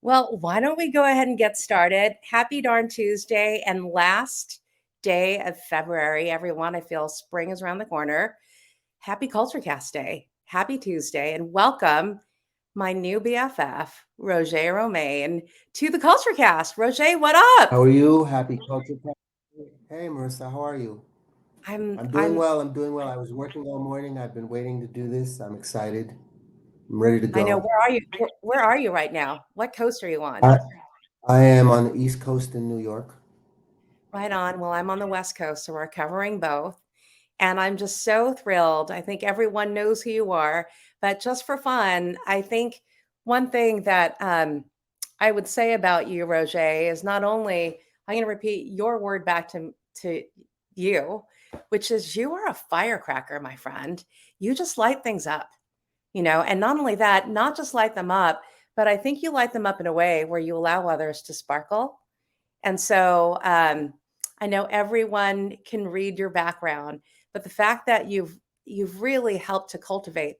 Well, why don't we go ahead and get started? Happy darn Tuesday and last day of February, everyone. I feel spring is around the corner. Happy CultureCast Day. Happy Tuesday and welcome my new BFF, Roget Romain, to the CultureCast. Roget, what up? How are you? Happy Culture Cast. Hey, Marissa, how are you? I'm I'm doing I'm well. I'm doing well. I was working all morning. I've been waiting to do this. I'm excited. I'm ready to I know go. where are you? Where are you right now? What coast are you on? I I am on the East Coast in New York. Right on. Well, I'm on the West Coast, so we're covering both. And I'm just so thrilled. I think everyone knows who you are, but just for fun, I think one thing that I would say about you, Roger, is not only I'm going to repeat your word back to you, which is you are a firecracker, my friend. You just light things up, and not only that, not just light them up, but I think you light them up in a way where you allow others to sparkle. And so I know everyone can read your background, but the fact that you've really helped to cultivate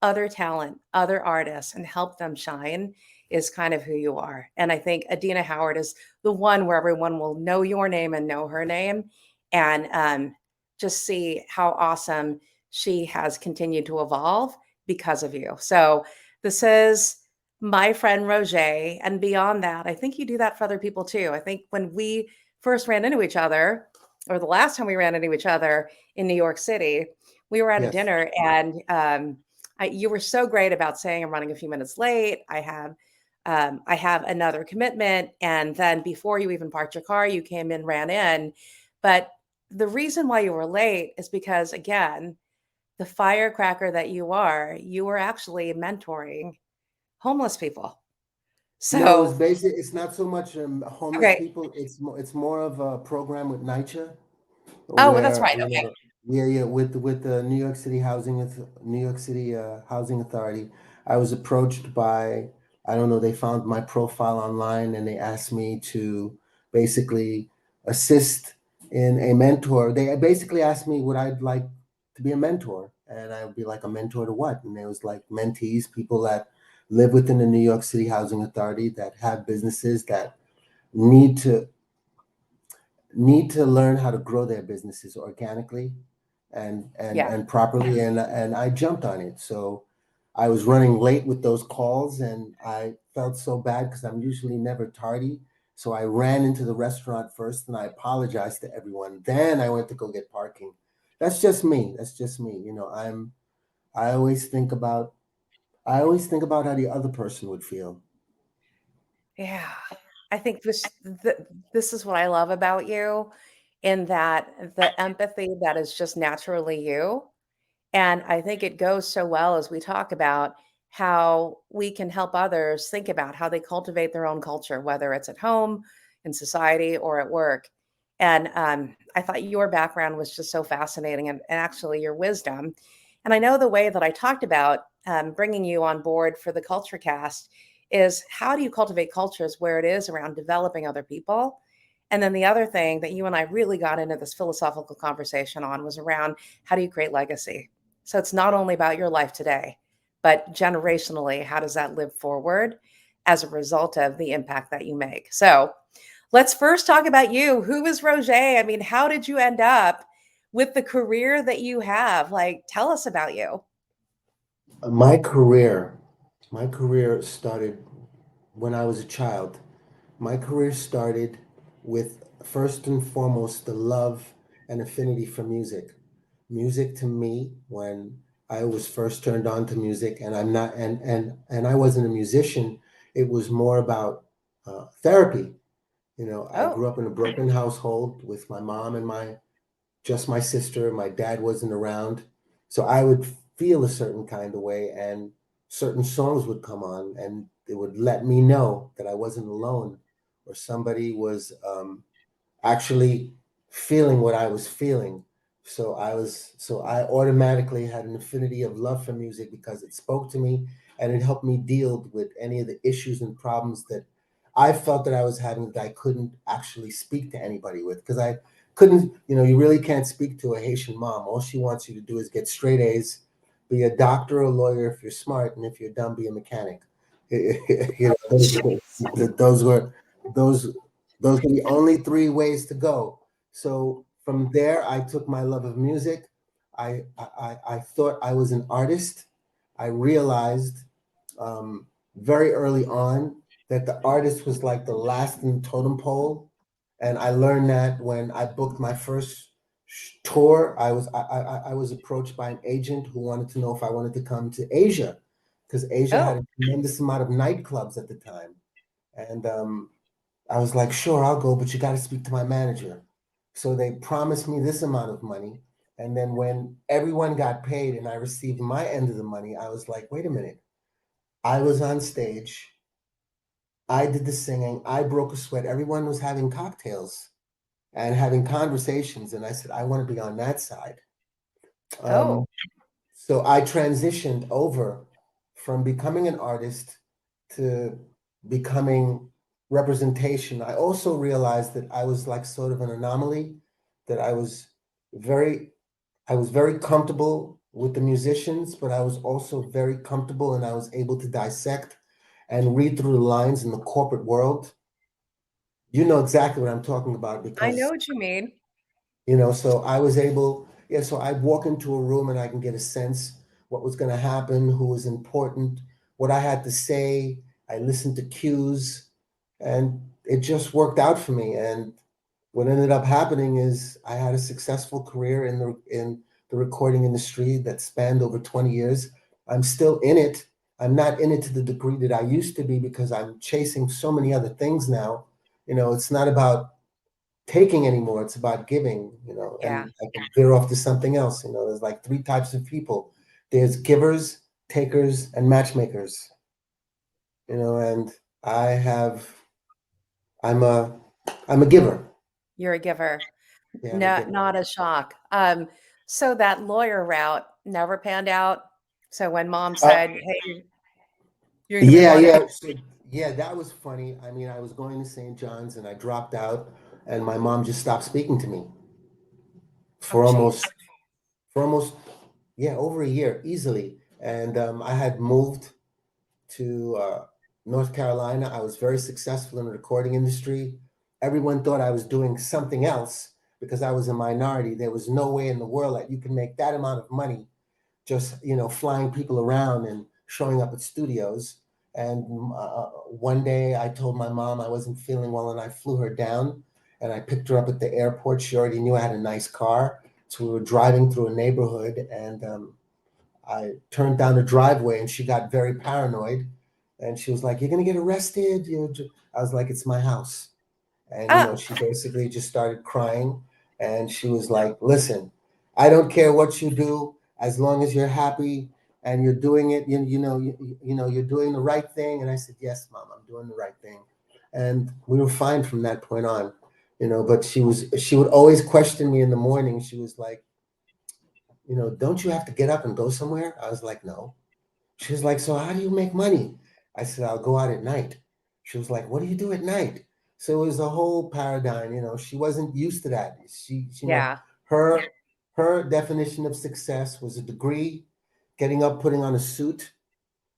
other talent, other artists, and help them shine is kind of who you are. And I think Adina Howard is the one where everyone will know your name and know her name, and just see how awesome she has continued to evolve because of you. So this is my friend Roger. And beyond that, I think you do that for other people too. I think when we first ran into each other, or the last time we ran into each other in New York City, we were at a Yes. dinner and you were so great about saying, I'm running a few minutes late. I have another commitment. And then before you even parked your car, you came in, ran in. But the reason why you were late is because, again, the firecracker that you were actually mentoring homeless people. No, it was So, basic. It's not so much homeless okay. people. It's more of a program with NYCHA Oh, well, that's where right. Okay. yeah, with the New York City Housing Authority. I was approached by, I don't know, they found my profile online and they asked me to basically assist in a mentor. They basically asked me would I like to be a mentor, and I would be like, a mentor to what? And it was like mentees, people that live within the New York City Housing Authority that have businesses that need to need to learn how to grow their businesses organically Yeah. and properly, and I jumped on it. So I was running late with those calls and I felt so bad because I'm usually never tardy. So I ran into the restaurant first and I apologized to everyone. Then I went to go get parking. That's just me. That's just me. I always think about I always think about how the other person would feel. Yeah. I think this is what I love about you in that the empathy that is just naturally you. And I think it goes so well as we talk about how we can help others think about how they cultivate their own culture, whether it's at home, in society, or at work. And I thought your background was just so fascinating and actually your wisdom. And I know the way that I talked about bringing you on board for the Culture Cast is how do you cultivate cultures where it is around developing other people? And then the other thing that you and I really got into this philosophical conversation on was around how do you create legacy? So it's not only about your life today, but generationally, how does that live forward as a result of the impact that you make? So let's first talk about you. Who is Roger? I mean, how did you end up with the career that you have? Like, tell us about you. My career, my career started when I was a child. My career started with, first and foremost, the love and affinity for music. Music to me, when I was first turned on to music, and I'm not, and I wasn't a musician. It was more about therapy. I Oh, grew up in a broken household with my mom and just my sister. My dad wasn't around. So I would feel a certain kind of way, and certain songs would come on, and it would let me know that I wasn't alone, or somebody was actually feeling what I was feeling. So I automatically had an affinity of love for music because it spoke to me and it helped me deal with any of the issues and problems that I felt that I was having that I couldn't actually speak to anybody with, because I couldn't, you really can't speak to a Haitian mom. All she wants you to do is get straight A's, be a doctor or a lawyer if you're smart, and if you're dumb, be a mechanic. You know, Jeez. those were those those were the only three ways to go. So from there, I took my love of music. I thought I was an artist. I realized very early on that the artist was like the last in the totem pole, and I learned that when I booked my first tour. I was approached by an agent who wanted to know if I wanted to come to Asia, because Asia had Oh, a tremendous amount of nightclubs at the time, and I was like, sure, I'll go, but you got to speak to my manager. So they promised me this amount of money. And then when everyone got paid and I received my end of the money, I was like, wait a minute. I was on stage. I did the singing. I broke a sweat. Everyone was having cocktails and having conversations. And I said, I want to be on that side. Um, oh, so I transitioned over from becoming an artist to becoming representation. I also realized that I was like sort of an anomaly, that very, I was very comfortable with the musicians, but I was also very comfortable and I was able to dissect and read through the lines in the corporate world. You know exactly what I'm talking about I know because, what you mean. so I was able, yeah, so I'd walk into a room and I can get a sense what was going to happen, who was important, what I had to say. I listened to cues and it just worked out for me. And what ended up happening is I had a successful career in the recording industry that spanned over 20 years. I'm still in it. I'm not in it to the degree that I used to be because I'm chasing so many other things now. It's not about taking anymore. It's about giving, Yeah, and I can veer off to something else. There's like three types of people. There's givers, takers, and matchmakers, and I have, I'm a, I'm a giver. you're a giver. Yeah, I'm a No, giver. not a shock. So that lawyer route never panned out. So when mom Uh, said, "Hey, you're gonna be yeah, wanting," yeah. So, yeah, that was funny. I mean, I was going to St. John's and I dropped out and my mom just stopped speaking to me oh, for geez. almost, yeah, over a year easily. And I had moved to North Carolina. I was very successful in the recording industry. Everyone thought I was doing something else because I was a minority. There was no way in the world that you can make that amount of money just flying people around and showing up at studios. And one day I told my mom I wasn't feeling well and I flew her down and I picked her up at the airport. She already knew I had a nice car. So we were driving through a neighborhood and I turned down the driveway and she got very paranoid and she was like, "You're gonna get arrested." I was like, "It's my house." And Ah, she basically just started crying and she was like, "Listen, I don't care what you do as long as you're happy and you're doing it, you're doing the right thing." And I said, "Yes, mom, I'm doing the right thing." And we were fine from that point on. But she would always question me in the morning. She was like, "Don't you have to get up and go somewhere?" I was like, "No." She was like, "So how do you make money?" I said, "I'll go out at night." She was like, "What do you do at night?" So it was a whole paradigm. She wasn't used to that. yeah. Her her definition of success was a degree, getting up, putting on a suit,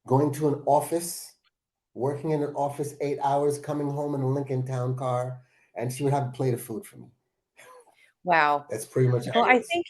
going to an office, working in an office 8 hours, coming home in a Lincoln Town car, and she would have a plate of food for me. Wow. That's pretty much how Well, it I was. think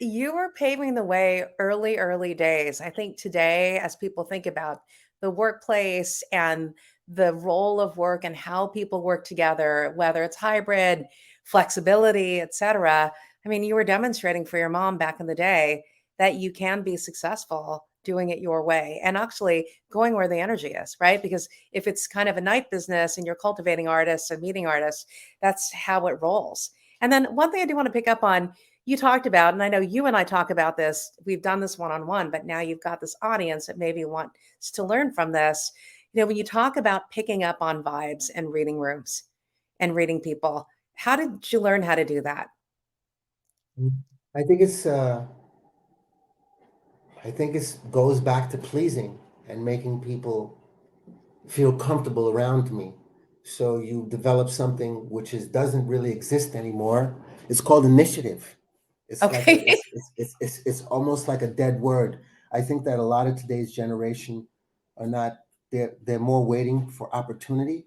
you were paving the way early, early days. I think today, as people think about the workplace and the role of work and how people work together, whether it's hybrid, flexibility, etc. I mean, you were demonstrating for your mom back in the day that you can be successful doing it your way and actually going where the energy is, right? Because if it's kind of a night business and you're cultivating artists and meeting artists, that's how it rolls. And then one thing I do want to pick up on, you talked about, and I know you and I talk about this, we've done this one on one, but now you've got this audience that maybe wants to learn from this. When you talk about picking up on vibes and reading rooms and reading people, how did you learn how to do that? I think it goes back to pleasing and making people feel comfortable around me. So you develop something which doesn't really exist anymore. It's called initiative. It's like a Okay. it's almost like a dead word. I think that a lot of today's generation are not. they're more waiting for opportunity.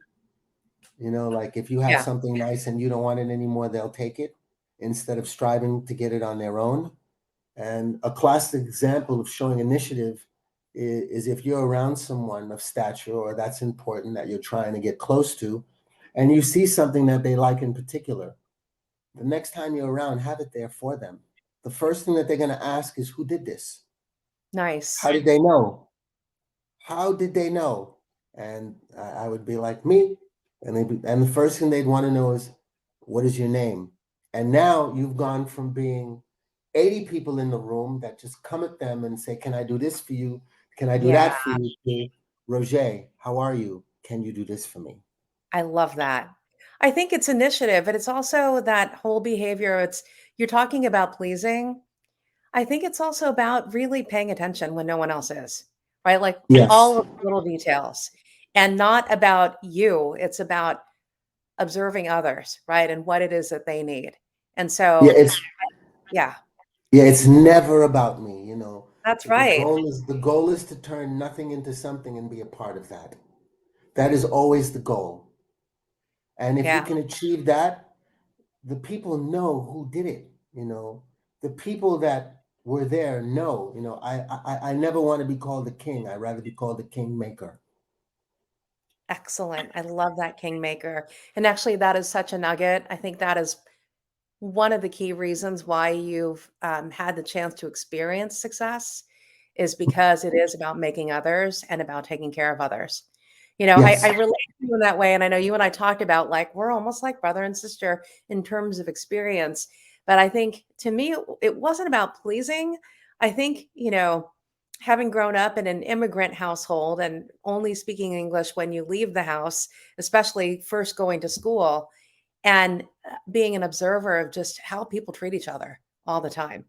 You know, like if you have Yeah. something nice and you don't want it anymore, they'll take it instead of striving to get it on their own. And a classic example of showing initiative is if you're around someone of stature or that's important that you're trying to get close to, and you see something that they like in particular, the next time you're around, have it there for them. The first thing that they're going to ask is, who did this? How Nice. did they know? How did they know? And I would be like, me. And the first thing they'd want to know is, what is your name? And now you've gone from being 80 people in the room that just come at them and say, can I do this for you? Can I do Yeah. that for you? To, Roger, how are you? Can you do this for me? I love that. I think it's initiative, but it's also that whole behavior. It's you're talking about pleasing. I think it's also about really paying attention when no one else is, right? Like Yes. all of the little details and not about you. It's about observing others, right? And what it is that they need. And Yeah, so, it's yeah, yeah, it's never about me, you know. that's The right. goal is to turn nothing into something and be a part of that. That is always the goal. And if you Yeah, can achieve that, the people know who did it, you know. The people that were there know, you know, I never want to be called the king. I'd rather be called the kingmaker. excellent. I love that kingmaker. And actually, that is such a nugget. I think that is one of the key reasons why you've had the chance to experience success is because it is about making others and about taking care of others. You know, I Yes. relate to you in that way. And I know you and I talked about like we're almost like brother and sister in terms of experience. But I think to me, it wasn't about pleasing. I think, having grown up in an immigrant household and only speaking English when you leave the house, especially first going to school, and being an observer of just how people treat each other all the time.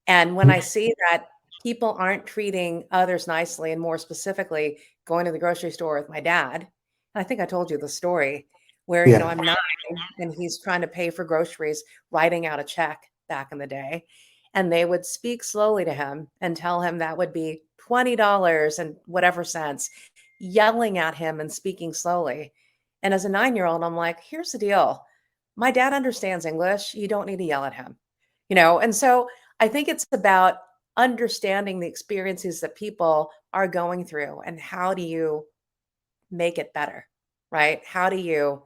And when I see that people aren't treating others nicely, and more specifically, going to the grocery store with my dad, and I think I told you the story where, Yeah. I'm 9 and he's trying to pay for groceries, writing out a check back in the day. And they would speak slowly to him and tell him that would be $20 and whatever cents, yelling at him and speaking slowly. And as a 9-year-old, I'm like, here's the deal. My dad understands English. You don't need to yell at him. And so I think it's about understanding the experiences that people are going through and how do you make it better, right? How do you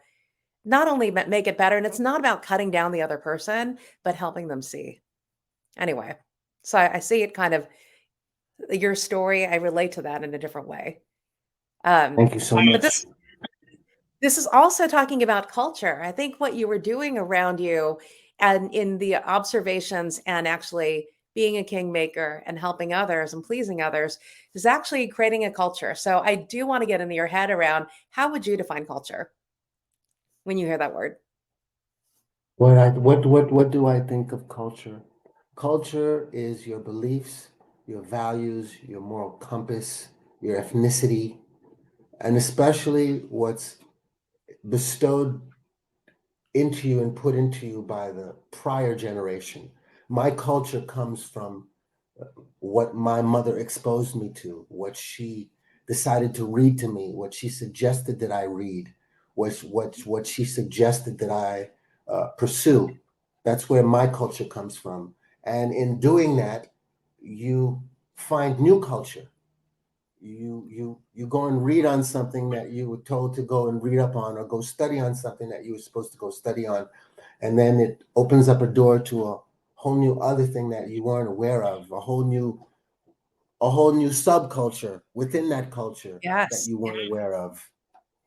not only make it better, and it's not about cutting down the other person, but helping them see. Anyway, so I see it kind of your story. I relate to that in a different way. Um, Thank you so but much. this is also talking about culture. I think what you were doing around you and in the observations and actually being a kingmaker and helping others and pleasing others is actually creating a culture. So I do want to get into your head around how would you define culture when you hear that word? What do I think of culture? Culture is your beliefs, your values, your moral compass, your ethnicity, and especially what's bestowed into you and put into you by the prior generation. My culture comes from what my mother exposed me to, what she decided to read to me, what she suggested that I read, what she suggested that I pursue. That's where my culture comes from. And in doing that, you find new culture. You go and read on something that you were told to go and read up on, or go study on something that you were supposed to go study on, and then it opens up a door to a whole new other thing that you weren't aware of, a whole new subculture within that culture that Yes. you weren't aware of.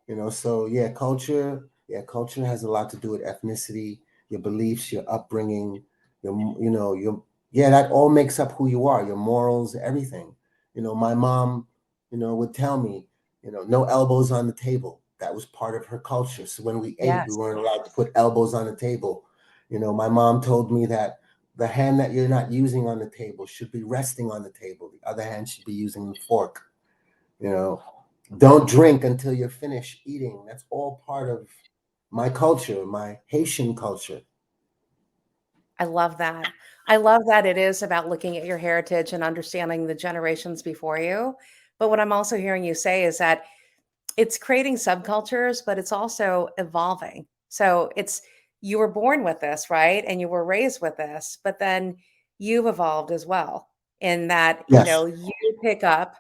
You know, so yeah, culture has a lot to do with ethnicity, your beliefs, your upbringing, your yeah, that all makes up who you are, your morals, everything. You know, my mom, would tell me, no elbows on the table. That was part of her culture. So when we ate, we Yes. weren't allowed to put elbows on the table. You know, my mom told me that the hand that you're not using on the table should be resting on the table. The other hand should be using the fork. You know, don't drink until you're finished eating. That's all part of my culture, my Haitian culture. I love that. I love that it is about looking at your heritage and understanding the generations before you. But what I'm also hearing you say is that it's creating subcultures, but it's also evolving. So it's you were born with this, right? And you were raised with this, but then you've evolved as well in that, Yes, you pick up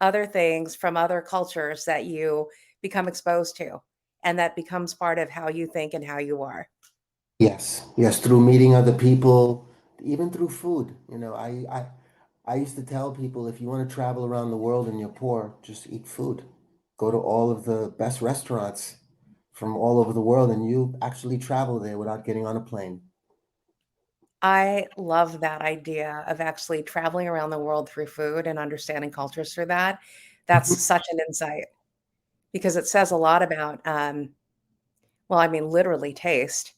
other things from other cultures that you become exposed to, and that becomes part of how you think and how you are. yes, yes. Through meeting other people, even through food. I used to tell people if you want to travel around the world and you're poor, just eat food. Go to all of the best restaurants from all over the world, and you actually travel there without getting on a plane. I love that idea of actually traveling around the world through food and understanding cultures through that. That's Mhm. such an insight because it says a lot about, well, I mean, literally taste,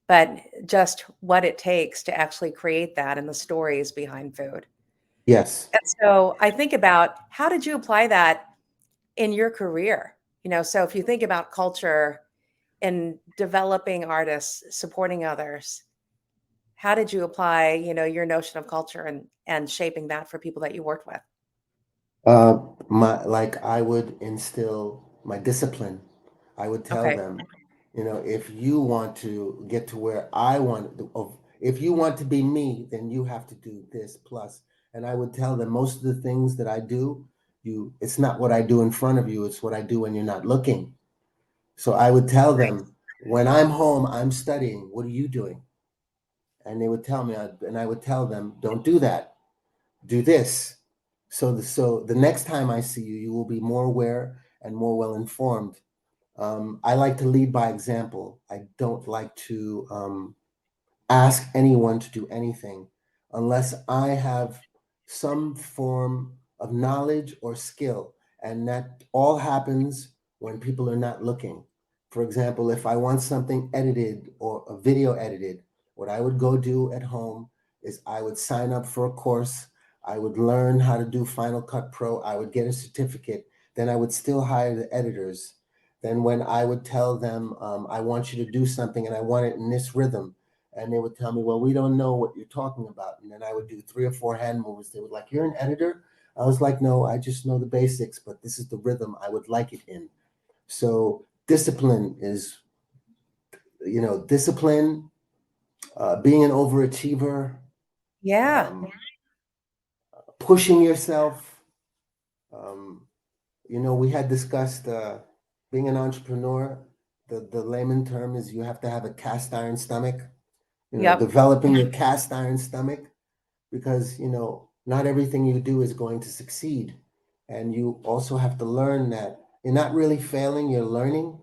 but just what it takes to actually create that and the stories behind food. Yes. And so I think about how did you apply that in your career? So if you think about culture and developing artists, supporting others, how did you apply, your notion of culture and shaping that for people that you worked with? I would instill my discipline. I would tell Okay, them, if you want to get to where I want, if you want to be me, then you have to do this plus. And I would tell them most of the things that I do, it's not what I do in front of you, it's what I do when you're not looking. So I would tell them, when I'm home, I'm studying. What are you doing? And they would tell me, and I would tell them, don't do that. Do this. So the next time I see you, you will be more aware and more well informed. I like to lead by example. I don't like to ask anyone to do anything unless I have some form of knowledge or skill. And that all happens when people are not looking. For example, if I want something edited or a video edited, what I would go do at home is I would sign up for a course. I would learn how to do Final Cut Pro. I would get a certificate. Then I would still hire the editors. Then when I would tell them, I want you to do something and I want it in this rhythm, and they would tell me, well, we don't know what you're talking about. And then I would do 3 or 4 hand movements. They would like, you're an editor? I was like, no, I just know the basics, but this is the rhythm I would like it in. So discipline is, discipline, being an overachiever, yeah, um, pushing yourself. Um, we had discussed being an entrepreneur. The layman term is you have to have a cast iron stomach, yep. developing your cast iron stomach, because not everything you do is going to succeed, and you also have to learn that you're not really failing, you're learning.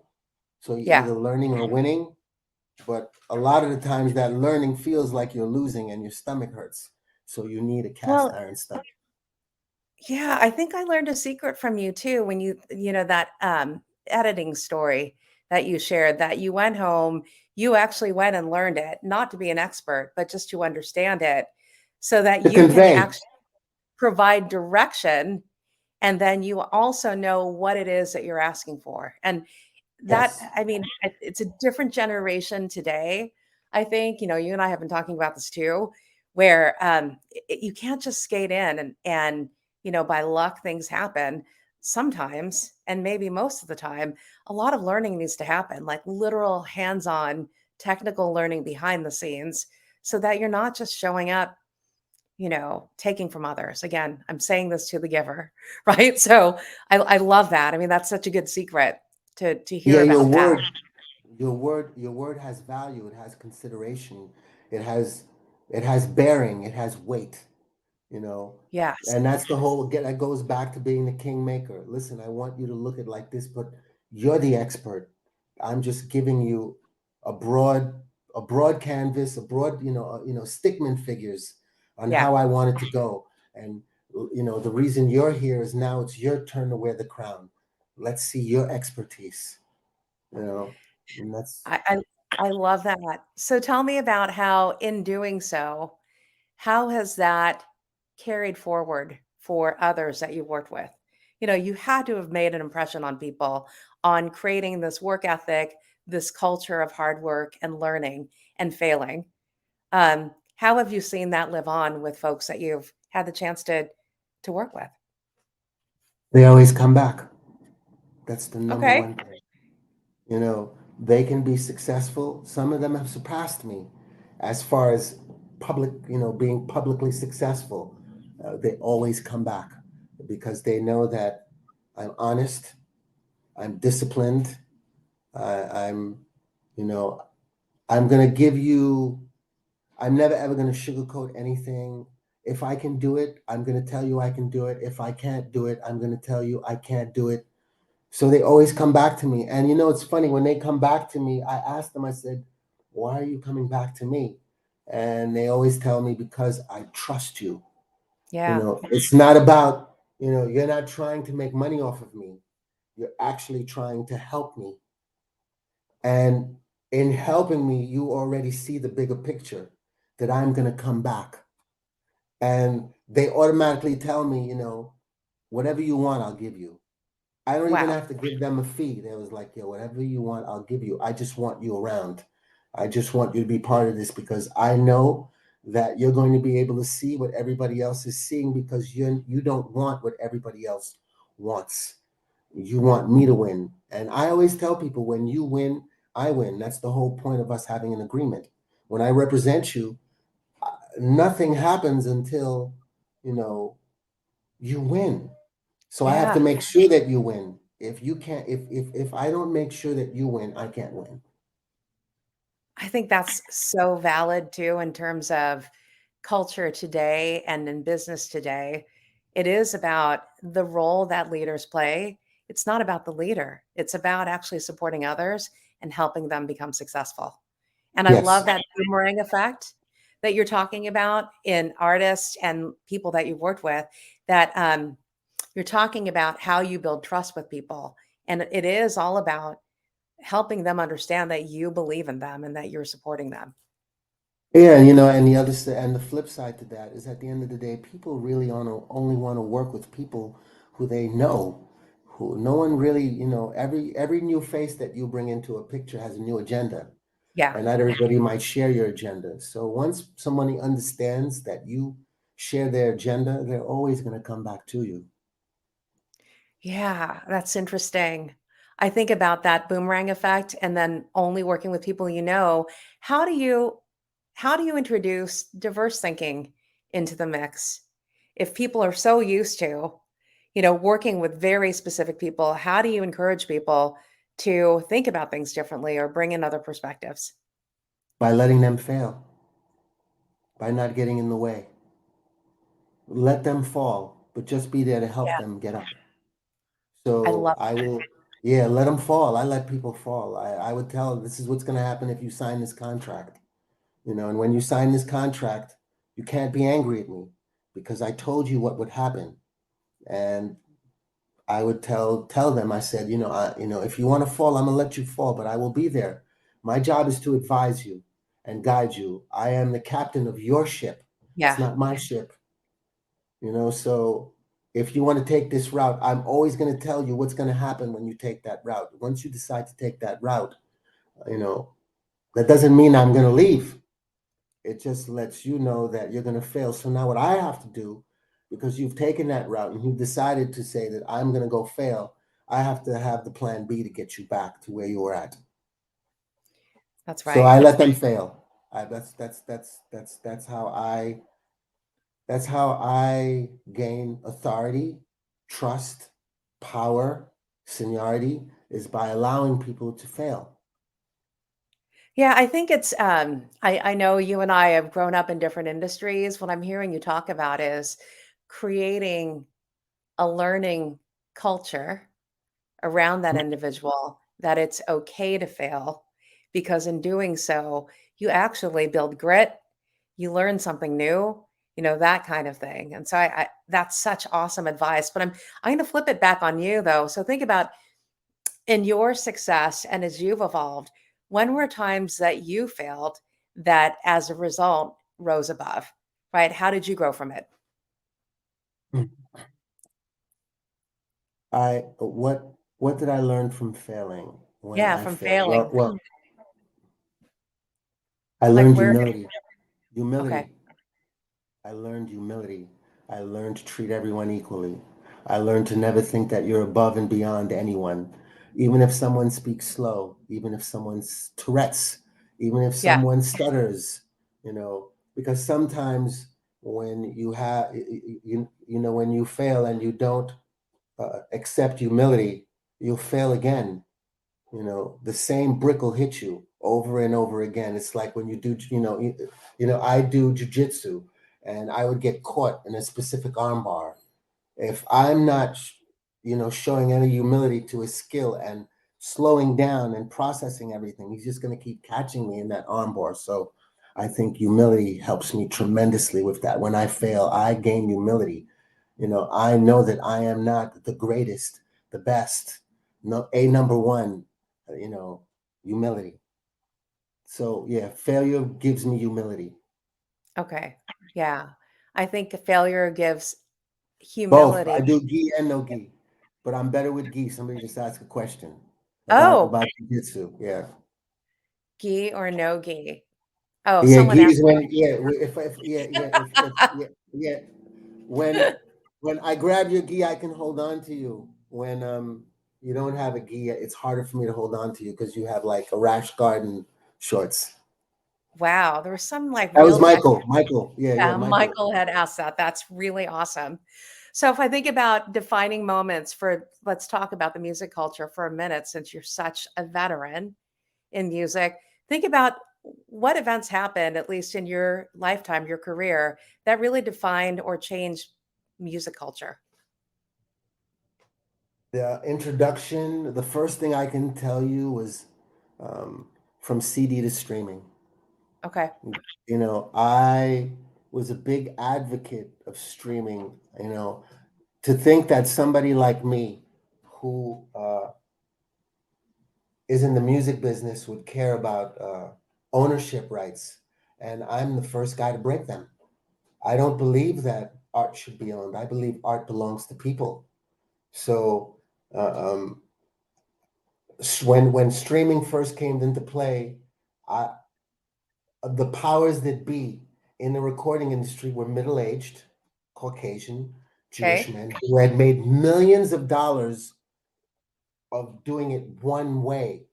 So you're Yeah. either learning or winning, but a lot of the times that learning feels like you're losing and your stomach hurts, so you need a cast Well, iron stomach. yeah, I think I learned a secret from you too when that editing story that you shared that you went home, you actually went and learned it, not to be an expert, but just to understand it so that To you can convey. actually provide direction. And then you also know what it is that you're asking for. And that, Yes. I mean, it's a different generation today. I think, you and I have been talking about this too, where you can't just skate in and, by luck, things happen sometimes. And maybe most of the time, a lot of learning needs to happen, like literal hands on technical learning behind the scenes so that you're not just showing up taking from others. Again, I'm saying this to the giver, right? So I love that. I mean, that's such a good secret to hear Yeah, about that. your word has value, it has consideration, it has bearing, it has weight. you know Yes. and that's the whole, again, that goes back to being the kingmaker. Listen, I want you to look at it like this, but you're the expert. I'm just giving you a broad canvas, a broad, stickman figures on Yeah. how I want it to go. And the reason you're here is now it's your turn to wear the crown. Let's see your expertise. you know and that's I I, I love that. So tell me about how in doing so, how has that carried forward for others that you worked with? You had to have made an impression on people on creating this work ethic, this culture of hard work and learning and failing. How have you seen that live on with folks that you've had the chance to work with? they always come back. That's the number Okay. one thing. You know, they can be successful. Some of them have surpassed me as far as public, being publicly successful. They always come back because they know that I'm honest, I'm disciplined, I'm, you know, I'm going to give you, I'm never ever going to sugarcoat anything. If I can do it, I'm going to tell you I can do it. If I can't do it, I'm going to tell you I can't do it. So they always come back to me. And it's funny, when they come back to me, I ask them, I said, why are you coming back to me? And they always tell me, because I trust you. Yeah. It's not about, you're not trying to make money off of me. You're actually trying to help me. And in helping me, you already see the bigger picture that I'm going to come back. And they automatically tell me, whatever you want, I'll give you. I don't even Wow. have to give them a fee. They was like, yo, whatever you want, I'll give you. I just want you around. I just want you to be part of this because I know that you're going to be able to see what everybody else is seeing because you don't want what everybody else wants. You want me to win. And I always tell people, when you win, I win. That's the whole point of us having an agreement. When I represent you, nothing happens until, you know, you win. So I have to Yeah. make sure that you win. If you can't, if I don't make sure that you win, I can't win. I think that's so valid too in terms of culture today and in business today. It is about the role that leaders play. It's not about the leader. It's about actually supporting others and helping them become successful. And I love Yes. that boomerang effect that you're talking about in artists and people that you've worked with, that you're talking about how you build trust with people. And it is all about helping them understand that you believe in them and that you're supporting them. Yeah, and and the flip side to that is, at the end of the day, people really only want to work with people who they know, who no one really, every new face that you bring into a picture has a new agenda, Yeah. and not everybody might share your agenda. So once somebody understands that you share their agenda, they're always going to come back to you. Yeah, that's interesting. I think about that boomerang effect and then only working with people you know. How do you how do you introduce diverse thinking into the mix? If people are so used to, working with very specific people, how do you encourage people to think about things differently or bring in other perspectives? By letting them fail, by not getting in the way. Let them fall, but just be there to help Yeah. them get up. I So love I that. will, yeah, let them fall. I let people fall. I would tell them, this is what's going to happen if you sign this contract. And when you sign this contract, you can't be angry at me because I told you what would happen. And I would tell them, I said, if you want to fall, I'm gonna let you fall, but I will be there. My job is to advise you and guide you. I am the captain of your ship. It's Yeah, not my ship. So if you want to take this route, I'm always going to tell you what's going to happen when you take that route. Once you decide to take that route, you know, that doesn't mean I'm going to leave. It just lets you know that you're going to fail. So now what I have to do, because you've taken that route and you've decided to say that I'm going to go fail, I have to have the plan B to get you back to where you were at. that's So right. I let them fail. That's how I gain authority, trust, power, seniority, is by allowing people to fail. Yeah, I think it's I know you and I have grown up in different industries. What I'm hearing you talk about is creating a learning culture around that individual, that it's okay to fail, because in doing so, you actually build grit, you learn something new, that kind of thing. And so I that's such awesome advice. But I'm going to flip it back on you though. So think about, in your success and as you've evolved, when were times that you failed that as a result rose above, right? How did you grow from it? What did I learn from failing when Yeah, I from failed? Well, failing. well, I Like learned where humility. okay. Humility. I learned humility. I learned to treat everyone equally. I learned to never think that you're above and beyond anyone. Even if someone speaks slow, even if someone's Tourette's, even if Yeah. someone stutters, because sometimes when you have, when you fail and you don't accept humility, you'll fail again. The same brick will hit you over and over again. It's like when you do, I do jujitsu and I would get caught in a specific armbar. If I'm not, showing any humility to his skill and slowing down and processing everything, he's just going to keep catching me in that armbar. So I think humility helps me tremendously with that. When I fail, I gain humility. I know that I am not the greatest, the best, no, a number one, you know, humility. So yeah, failure gives me humility. Okay. Yeah. I think failure gives Both. I humility. do gi and no gi, but I'm better with gi. Somebody just asked a question about Oh, about jiu-jitsu. Yeah. gi or no gi? Oh, Yeah, someone gi asked. is when if yeah if yeah when I grab your gi, I can hold on to you. When you don't have a gi, it's harder for me to hold on to you because you have like a rash garden shorts. Wow, there was some like That was real genuine. Michael. Michael. Yeah, Michael. Michael had asked that. That's really awesome. So if I think about defining moments for, let's talk about the music culture for a minute, since you're such a veteran in music. Think about what events happened, at least in your lifetime, your career, that really defined or changed music culture. The introduction, the first thing I can tell you was um, from CD to streaming. Okay. I was a big advocate of streaming. To think that somebody like me, who is in the music business, would care about ownership rights, and I'm the first guy to break them. I don't believe that art should be owned. I believe art belongs to people. So when streaming first came into play, I, the powers that be in the recording industry were middle-aged, Caucasian, Jewish Okay. men who had made millions of dollars of doing it one way.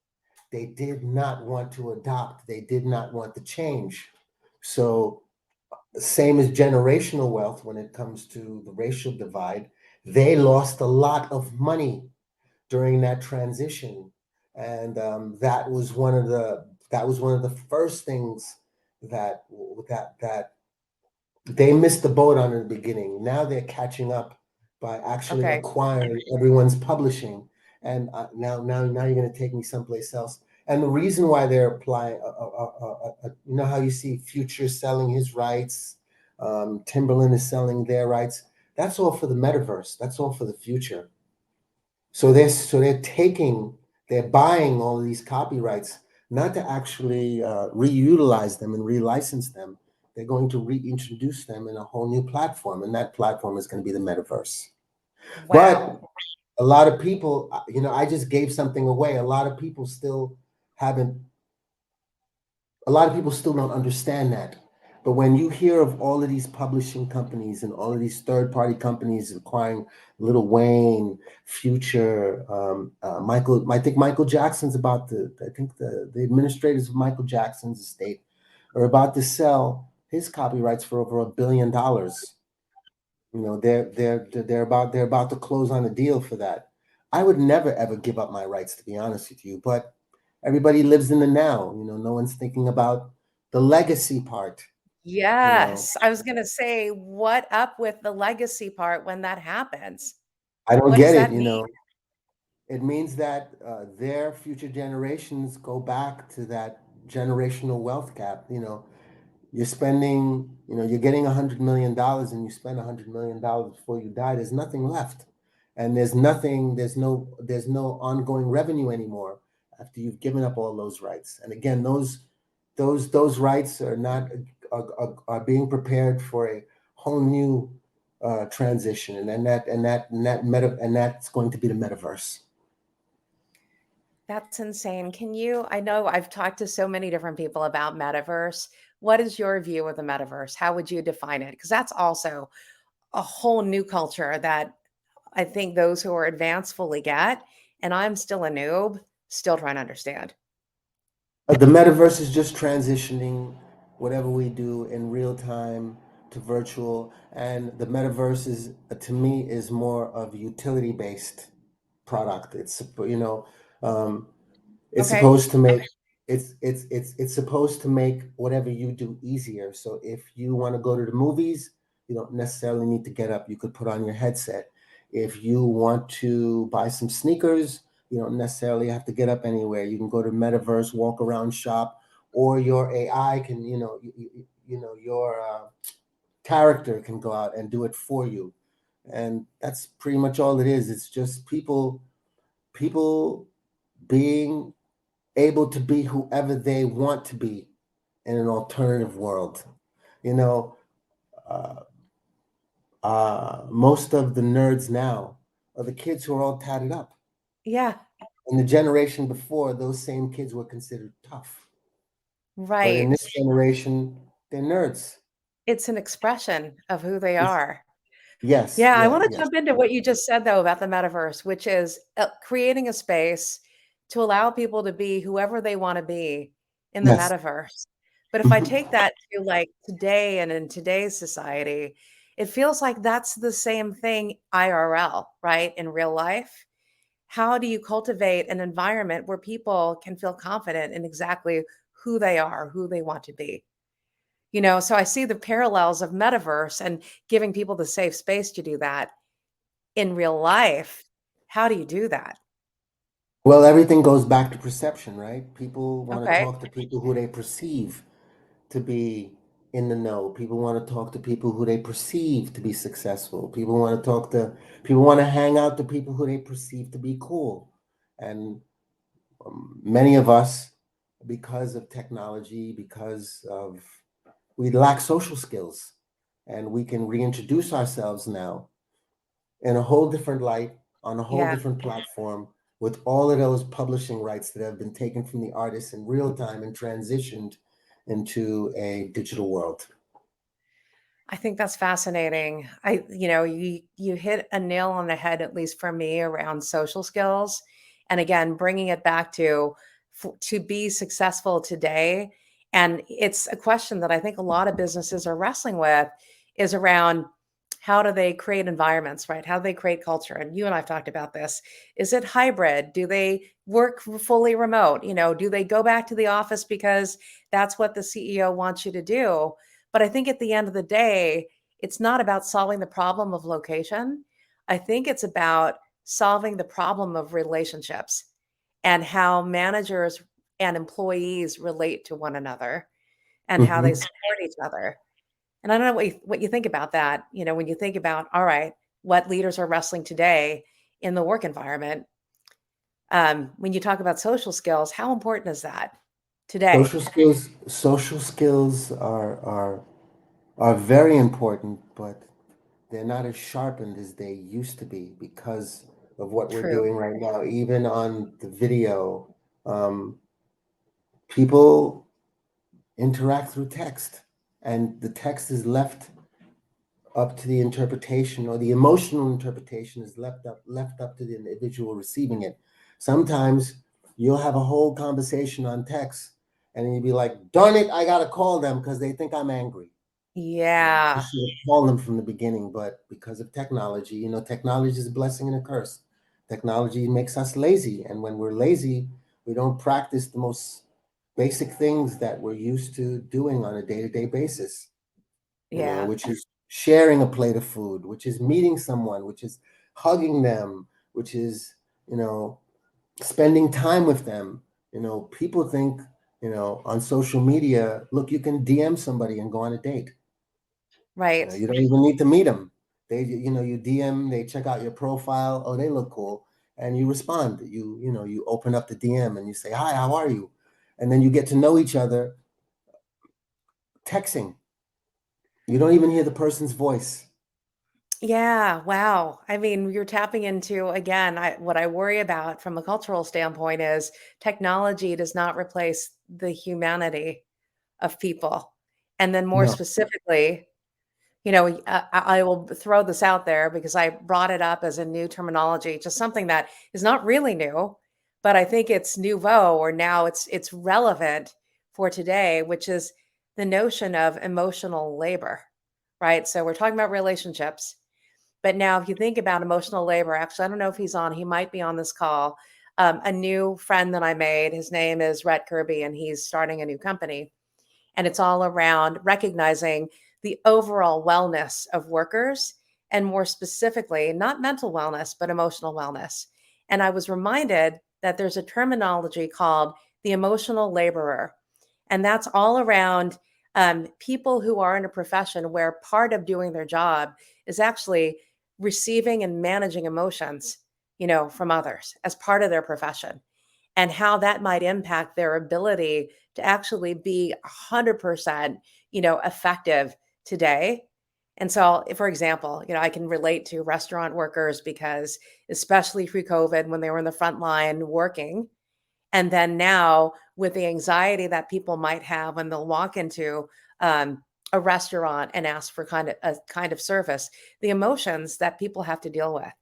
They did not want to adopt. They did not want to change. So same as generational wealth when it comes to the racial divide, they lost a lot of money during that transition, and that was one of the first things that that they missed the boat on in the beginning. Now they're catching up by actually Okay. acquiring everyone's publishing, and now you're going to take me someplace else. And the reason why they're applying, how you see Future selling his rights, Timberland is selling their rights. That's all for the metaverse. That's all for the future. They're buying all of these copyrights not to actually reutilize them and relicense them. They're going to reintroduce them in a whole new platform, and that platform is going to be the metaverse. But Wow. a lot of people, I just gave something away. Haven't a lot of people still don't understand that. But when you hear of all of these publishing companies and all of these third-party companies acquiring Little Wayne, Future, Michael, I think Michael Jackson's about to, I think the administrators of Michael Jackson's estate are about to sell his copyrights for over $1 billion. They're about to close on a deal for that. I would never ever give up my rights, to be honest with you, but everybody lives in the now. No one's thinking about the legacy part. you know Yes. I was going to say, what up with the legacy part when that happens? I don't What does get it. that mean? It means that their future generations go back to that generational wealth gap. You're getting $100 million and you spend $100 million before you die. There's nothing left, and there's no ongoing revenue anymore after you've given up all those rights. And again, those rights are not are being prepared for a whole new transition, and that's going to be the metaverse. That's insane. I know I've talked to so many different people about metaverse. What is your view of the metaverse? How would you define it? Because that's also a whole new culture that I think those who are advanced fully get, and I'm still a noob, still trying to understand. The metaverse is just transitioning whatever we do in real time to virtual, and the metaverse is, to me, is more of utility based product. It's um, it's Okay. supposed to make it's supposed to make whatever you do easier. So if you want to go to the movies, you don't necessarily need to get up. You could put on your headset. If you want to buy some sneakers, you don't necessarily have to get up anywhere. You can go to metaverse, walk around, shop, or your AI can, your character can go out and do it for you. And that's pretty much all it is. It's just people being able to be whoever they want to be in an alternative world. You know, uh, most of the nerds now are the kids who are all tatted up. Yeah, In the generation before, those same kids were considered tough. But in right. this generation, they're nerds. It's an expression of who they It's, are. yes, Yeah, I yeah, wanna yes, jump into what you just said, though, about the metaverse, which is, creating a space to allow people to be whoever they wanna be in the yes. metaverse. But if I Mhm. take that to, like, today and in today's society, it feels like that's the same thing IRL, right, in real life. How do you cultivate an environment where people can feel confident in exactly who they are, who they want to be? So I see the parallels of metaverse and giving people the safe space to do that in real life. How do you do that? Well, everything goes back to perception, right? People want to Okay. talk to people who they perceive to be in the know. People want to talk to people who they perceive to be successful. People want to hang out to people who they perceive to be cool. And many of us, because of technology, we lack social skills, and we can reintroduce ourselves now in a whole different light, on a whole Yeah. different platform, with all of those publishing rights that have been taken from the artists in real time and transitioned into a digital world. I think that's fascinating. You hit a nail on the head, at least for me, around social skills. And again, bringing it back to be successful today. And it's a question that I think a lot of businesses are wrestling with is around how do they create environments, right? How do they create culture? And you and I've talked about this. Is it hybrid? Do they work fully remote? Do they go back to the office because that's what the CEO wants you to do? But I think at the end of the day, it's not about solving the problem of location. I think it's about solving the problem of relationships and how managers and employees relate to one another and how they Mhm. support each other. And I don't know what you think about that, when you think about, all right, what leaders are wrestling today in the work environment. When you talk about social skills, how important is that today? Social skills are very important, but they're not as sharpened as they used to be because of what we're True. doing right now. Even on the video, um, people interact through text, and the text is left up to the interpretation, or the emotional interpretation is left up to the individual receiving it. Sometimes you'll have a whole conversation on text, and you'll be like, darn it, I gotta call them because they think I'm angry. You Yeah. should have called them from the beginning, but because of technology, technology is a blessing and a curse. Technology makes us lazy, and when we're lazy, we don't practice the most basic things that we're used to doing on a day-to-day basis, Yeah. which is sharing a plate of food, which is meeting someone, which is hugging them, which is, you know, spending time with them. People think, on social media, look, you can DM somebody and go on a date. Right. You don't even need to meet them. You DM, they check out your profile. Oh, they look cool. And you respond. You open up the DM and you say, hi, how are you? And then you get to know each other texting. You don't even hear the person's voice. Yeah, wow. I mean, you're tapping into again, what I worry about from a cultural standpoint is technology does not replace the humanity of people. And then more No. specifically, I will throw this out there because I brought it up as a new terminology, just something that is not really new, but I think it's nouveau, or now it's relevant for today, which is the notion of emotional labor, right? So we're talking about relationships, but now if you think about emotional labor, actually, I don't know if he's on, he might be on this call. A new friend that I made, his name is Rhett Kirby, and he's starting a new company, and it's all around recognizing the overall wellness of workers, and more specifically, not mental wellness, but emotional wellness. And I was reminded that there's a terminology called the emotional laborer. And that's all around people who are in a profession where part of doing their job is actually receiving and managing emotions, from others as part of their profession, and how that might impact their ability to actually be 100%, effective today. And so, for example, I can relate to restaurant workers because, especially through COVID, when they were in the front line working, and then now with the anxiety that people might have when they'll walk into a restaurant and ask for kind of service, the emotions that people have to deal with.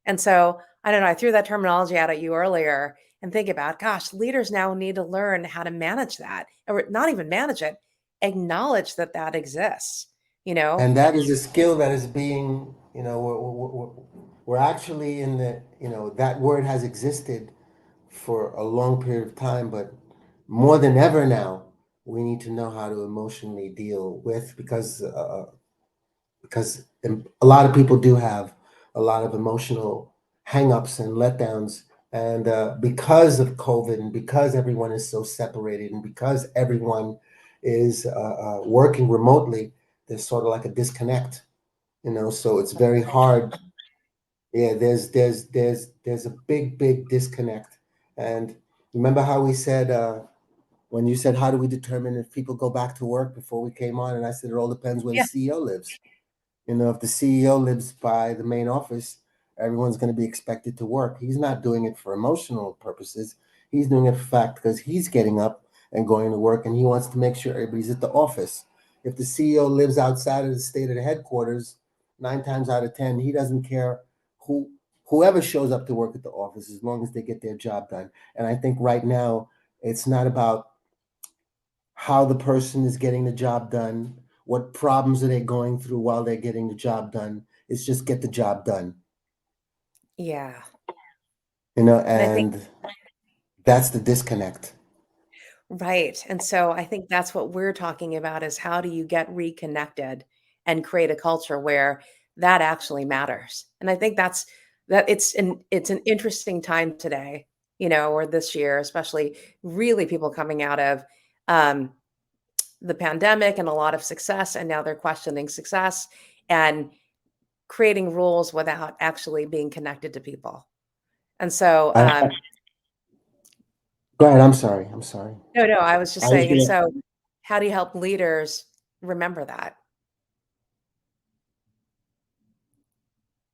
And so, I don't know, I threw that terminology out at you earlier, and think about, gosh, leaders now need to learn how to manage that, or not even manage it, acknowledge that that exists, you know? And that is a skill that is being, we're actually in the, that word has existed for a long period of time, but more than ever now, we need to know how to emotionally deal with, because a lot of people do have a lot of emotional hangups and letdowns. And because of COVID, and because everyone is so separated, and because everyone is working remotely, there's sort of like a disconnect, so it's very hard. Yeah, there's a big disconnect. And remember how we said, when you said, how do we determine if people go back to work before we came on? And I said, it all depends where the Yeah. CEO lives. If the CEO lives by the main office, everyone's going to be expected to work. He's not doing it for emotional purposes. He's doing it for fact because he's getting up and going to work, and he wants to make sure everybody's at the office. If the CEO lives outside of the state of the headquarters, 9 times out of 10, he doesn't care whoever shows up to work at the office, as long as they get their job done. And I think right now it's not about how the person is getting the job done, what problems are they going through while they're getting the job done. It's just get the job done, Yeah. And I think, and that's the disconnect. right. And so I think that's what we're talking about, is how do you get reconnected and create a culture where that actually matters. And I think that it's an interesting time today, or this year, especially, really people coming out of um the pandemic and a lot of success, and now they're questioning success and creating rules without actually being connected to people. And so, I Go ahead. I'm sorry. no, I was I just was saying, and gonna so how do you help leaders remember that?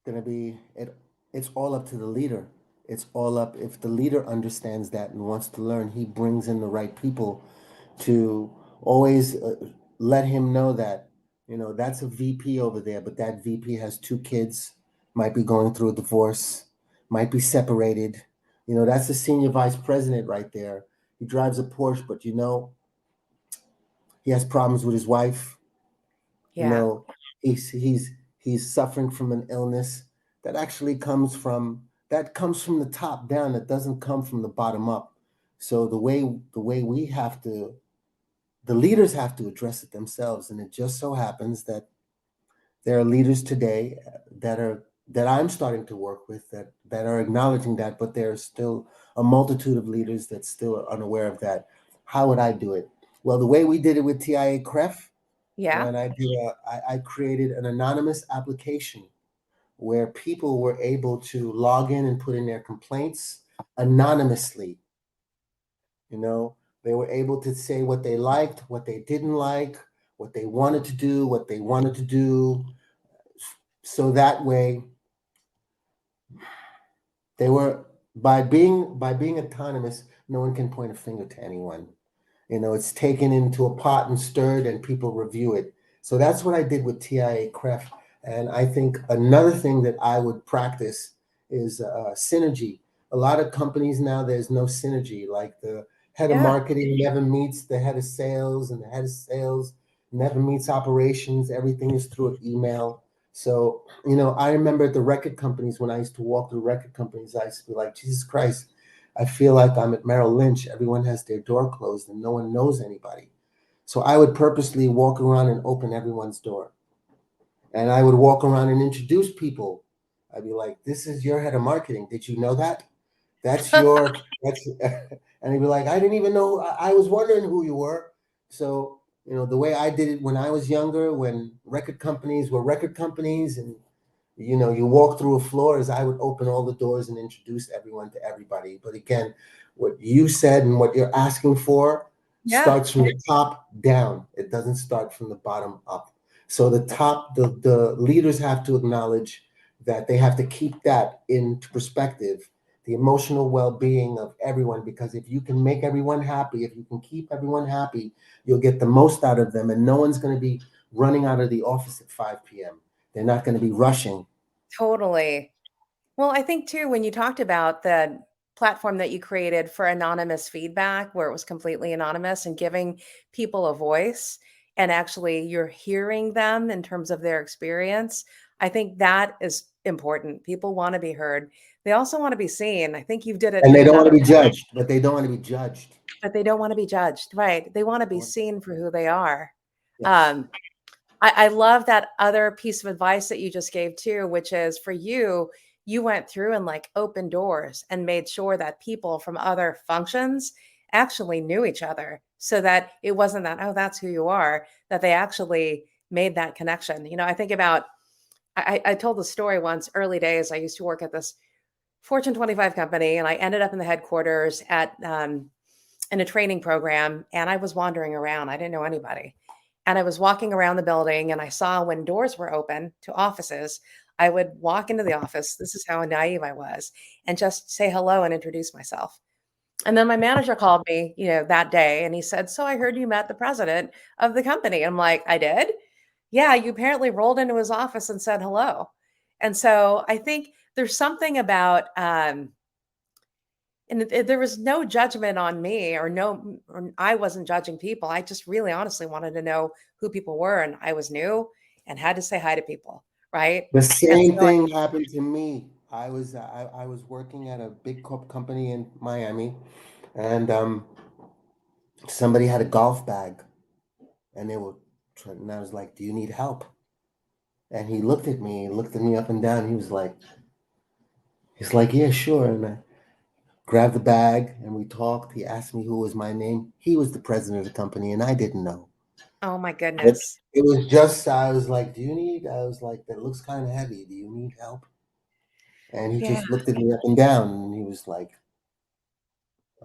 gonna be it. It's all up to the leader. It's all up, if the leader understands that and wants to learn, he brings in the right people to always let him know that, that's a VP over there, but that VP has 2 kids, might be going through a divorce, might be separated. That's the senior vice president right there. He drives a Porsche, but he has problems with his wife. you Yeah. know he's suffering from an illness that actually comes from the top down. It doesn't come from the bottom up. So the way the leaders have to address it themselves. And it just so happens that there are leaders today that I'm starting to work with, that are acknowledging that, but there's still a multitude of leaders that still are unaware of that. How would I do it? Well, the way we did it with TIA CREF, Yeah. when I created an anonymous application where people were able to log in and put in their complaints anonymously. You know, they were able to say what they liked, what they didn't like, what they wanted to do, what they wanted to do. So that way they were, by being autonomous, no one can point a finger to anyone. It's taken into a pot and stirred, and people review it. So that's what I did with TIA Cref. And I think another thing that I would practice is synergy. A lot of companies now, there's no synergy. Like the head of Yeah. marketing never meets the head of sales, and the head of sales never meets operations. Everything is through an email. So, I remember at the record companies, when I used to walk through record companies, I used to be like, Jesus Christ, I feel like I'm at Merrill Lynch. Everyone has their door closed and no one knows anybody. So I would purposely walk around and open everyone's door. And I would walk around and introduce people. I'd be like, this is your head of marketing. Did you know that? That's, and he'd be like, I didn't even know. I was wondering who you were. So, the way I did it when I was younger, when record companies were record companies, and you walk through a floor, as I would open all the doors and introduce everyone to everybody. But again, what you said and what you're asking for Yeah. starts from the top down. It doesn't start from the bottom up. So the leaders have to acknowledge that they have to keep that into perspective, the emotional well-being of everyone, because if you can make everyone happy, if you can keep everyone happy, you'll get the most out of them, and no one's going to be running out of the office at 5 p.m. They're not going to be rushing. Totally. Well, I think too, when you talked about the platform that you created for anonymous feedback, where it was completely anonymous and giving people a voice, and actually you're hearing them in terms of their experience, I think that is important. People want to be heard. They also want to be seen. I think you did it And in they don't want another, to be judged, but they don't want to be judged. but they don't want to be judged. Right. They want to be seen for who they are. Yes. Um, I love that other piece of advice that you just gave too, which is for you, you went through and like opened doors and made sure that people from other functions actually knew each other so that it wasn't that, oh, that's who you are, that they actually made that connection. I think about, I told the story once, early days, I used to work at this Fortune 25 company and I ended up in the headquarters in a training program and I was wandering around. I didn't know anybody. And I was walking around the building and I saw when doors were open to offices, I would walk into the office. This is how naive I was and just say hello and introduce myself. And then my manager called me, that day and he said, "So I heard you met the president of the company." I'm like, "I did?" "Yeah, you apparently rolled into his office and said hello." And so I think there's something about and there was no judgment on me or no or I wasn't judging people. I just really honestly wanted to know who people were, and I was new and had to say hi to people, right? The And same so thing happened to me. I was working at a big company in Miami, and somebody had a golf bag, and they were trying, and I was like, "Do you need help?" And he looked at me up and down. He's like, "Yeah, sure." And I grabbed the bag, and we talked. He asked me who was my name. He was the president of the company, and I didn't know. oh my But goodness. it was just, I was like, "Do you need?" I was like, "That looks kind of heavy. Do you need help?" And he Yeah. just looked at me up and down, and he was like,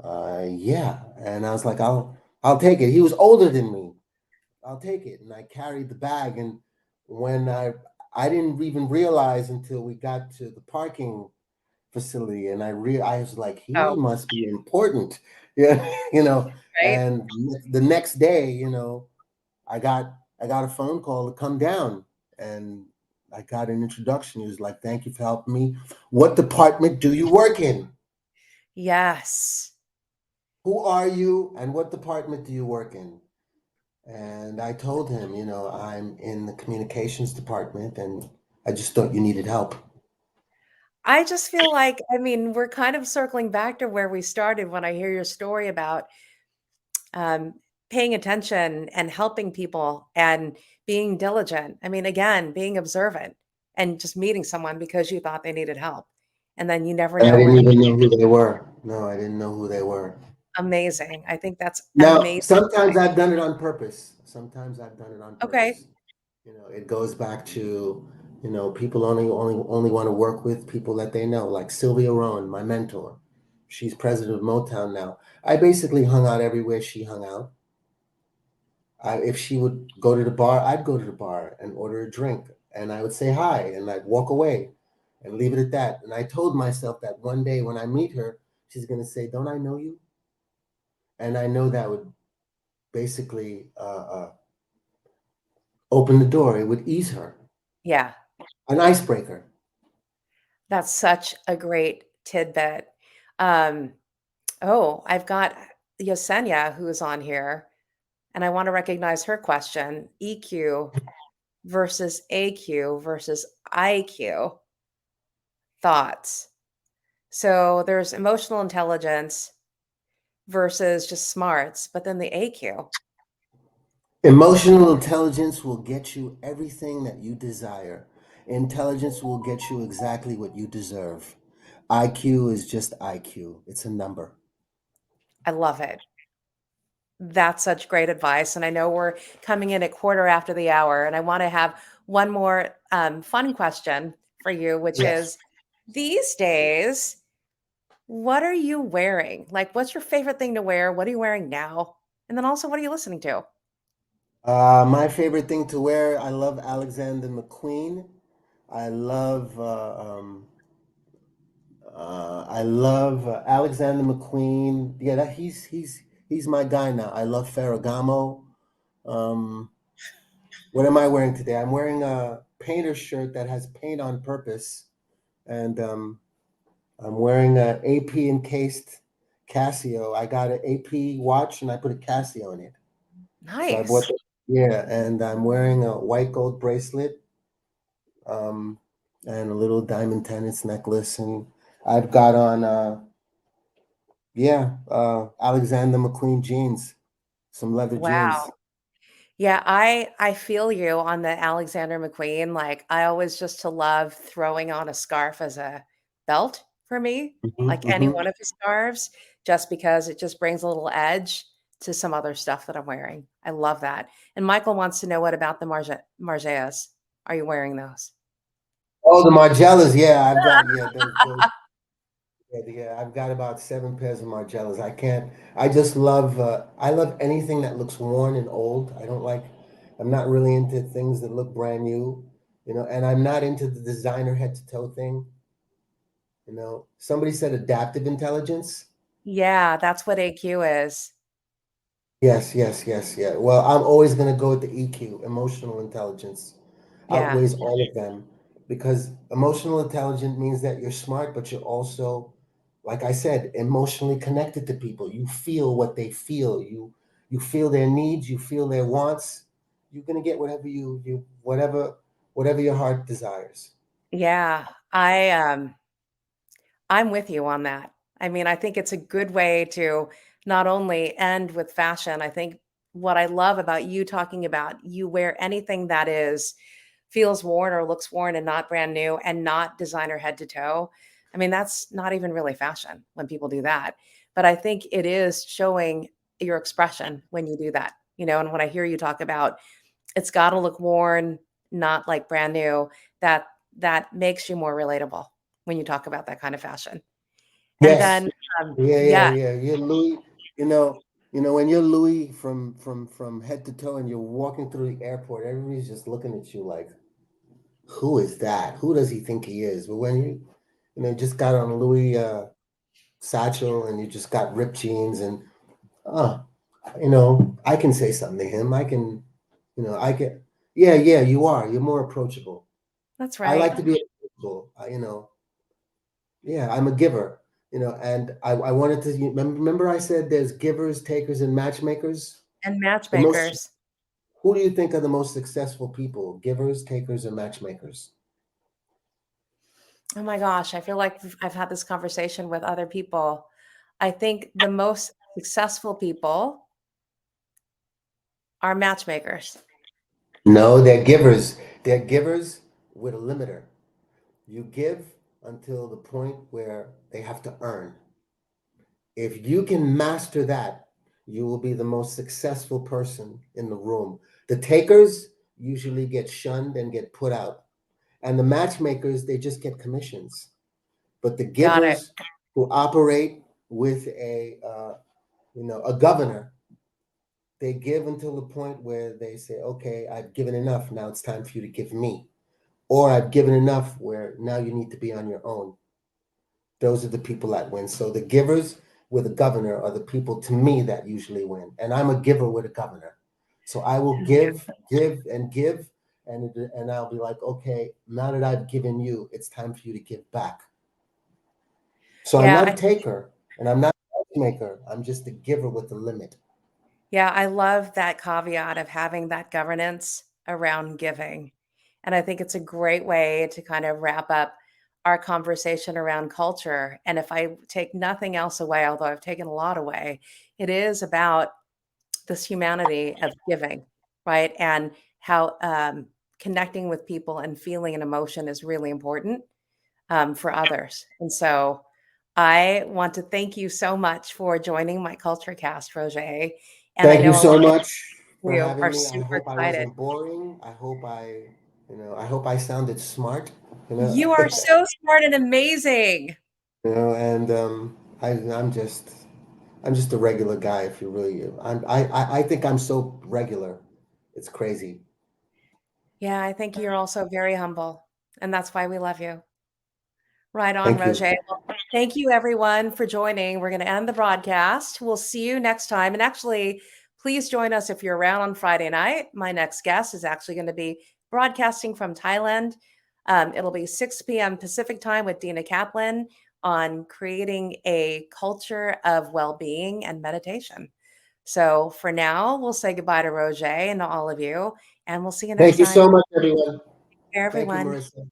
yeah. And I was like, I'll take it. He was older than me. I'll take it. And I carried the bag. And when I didn't even realize until we got to the parking facility, and I was like, he Oh, must be important. Yeah, right? and the next day, I got a phone call to come down, and I got an introduction. He was like, "Thank you for helping me. What department do you work in? Yes. Who are you, and what department do you work in?" And I told him, I'm in the communications department, and I just thought you needed help. I just feel like, I mean, we're kind of circling back to where we started when I hear your story about um, paying attention and helping people and being diligent. I mean, again, being observant and just meeting someone because you thought they needed help. And then you never And I know didn't where even know who they were. No, I didn't know who they were. amazing. I think that's Now, amazing. sometimes I've done it on purpose. Sometimes I've done it on Okay. purpose. It goes back to, people only want to work with people that they know, like Sylvia Rowan, my mentor. She's president of Motown now. I basically hung out everywhere she hung out. If she would go to the bar, I'd go to the bar and order a drink, and I would say hi, and I'd walk away and leave it at that. And I told myself that one day when I meet her, she's going to say, "Don't I know you?" And I know that would basically open the door. It would ease her. Yeah, An icebreaker. that's such a great tidbit. Um, oh, I've got Yesenia who is on here, and I want to recognize her question: EQ versus AQ versus IQ thoughts. So there's emotional intelligence versus just smarts, but then the AQ. Emotional intelligence will get you everything that you desire. Intelligence will get you exactly what you deserve. IQ is just IQ. It's a number. I love it. That's such great advice. And I know we're coming in at quarter after the hour, and I want to have one more fun question for you, which Yes. is these days, what are you wearing? Like, what's your favorite thing to wear? What are you wearing now? And then also, what are you listening to? My favorite thing to wear, I love Alexander McQueen. I love Alexander McQueen. Yeah, he's my guy now. I love Ferragamo. Um, what am I wearing today? I'm wearing a painter shirt that has paint on purpose, and I'm wearing a AP encased Casio. I got an AP watch and I put a Casio in it. So I bought Nice. the, yeah, and I'm wearing a white gold bracelet, um, and a little diamond tennis necklace, and I've got on Alexander McQueen jeans, some leather jeans. Wow. Yeah, I feel you on the Alexander McQueen. Like I always just to love throwing on a scarf as a belt for me, like any Hmm. one of his scarves, just because it just brings a little edge to some other stuff that I'm wearing. I love that. And Michael wants to know what about the Margias? Are you wearing those? Oh, the Margellas, yeah, I've got those yeah, I've got about 7 pairs of Margellas. I just love, I love anything that looks worn and old. I'm not really into things that look brand new, and I'm not into the designer head to toe thing. Somebody said adaptive intelligence. Yeah, that's what AQ is. Yes, yes, yes, yeah. Well, I'm always going to go with the EQ, emotional intelligence, Yeah. outweighs all of them because emotional intelligence means that you're smart, but you're also, like I said, emotionally connected to people. You feel what they feel. You feel their needs, you feel their wants. You're going to get whatever your heart desires. Yeah. I'm with you on that. I mean, I think it's a good way to not only end with fashion. I think what I love about you talking about you wear anything that is feels worn or looks worn and not brand new and not designer head to toe. I mean, that's not even really fashion when people do that. But I think it is showing your expression when you do that. And when I hear you talk about it's got to look worn, not like brand new, that that makes you more relatable when you talk about that kind of fashion. And Yes. then, Yeah, yeah, yeah, yeah. You're Louis, you know, when you're Louis from head to toe and you're walking through the airport, everybody's just looking at you like, who is that? Who does he think he is? But when just got on a Louis satchel and you just got ripped jeans and uh, I can say something to him. I can, yeah, yeah, you are. You're more approachable. that's I right. like to be approachable. Yeah, I'm a giver, and I wanted to remember I said there's givers, takers, and matchmakers. And The most, matchmakers. who do you think are the most successful people? Givers, takers, or matchmakers? Oh my gosh, I feel like I've had this conversation with other people. I think the most successful people are matchmakers. No, they're givers. They're givers with a limiter. You give until the point where they have to earn. If you can master that, you will be the most successful person in the room. The takers usually get shunned and get put out. And the matchmakers, they just get commissions. But the Got it. givers who operate with a governor, they give until the point where they say, okay, I've given enough. Now it's time for you to give me. Or I've given enough where now you need to be on your own. Those are the people that win. So the givers with a governor are the people to me that usually win. And I'm a giver with a governor. So I will Thank you. give, and give, and I'll be like, okay, now that I've given you, it's time for you to give back. So I'm Yeah, not a taker, and I'm not a maker. I'm just a giver with a limit. yeah, I love that caveat of having that governance around giving. And I think it's a great way to kind of wrap up our conversation around culture. And if I take nothing else away, although I've taken a lot away, it is about this humanity of giving, right? And how connecting with people and feeling an emotion is really important for others. And so I want to thank you so much for joining my Culture Cast, Roger. And I Thank you know a so lot of much for you having are me. I super hope I excited. wasn't boring. I hope I sounded smart, you know. You are so smart and amazing. And I'm just a regular guy. If you really, I think I'm so regular. It's crazy. Yeah, I think you're also very humble. And that's why we love you. Right on, Thank you. Roger. Well, thank you everyone for joining. We're going to end the broadcast. We'll see you next time. And actually, please join us if you're around on Friday night. My next guest is actually going to be broadcasting from Thailand. It'll be 6 p.m. Pacific time with Dina Kaplan on creating a culture of well being and meditation. So for now, we'll say goodbye to Roger and to all of you, and we'll see you next Thank you time. so much, everyone. Take care, Thank you, everyone. Marissa.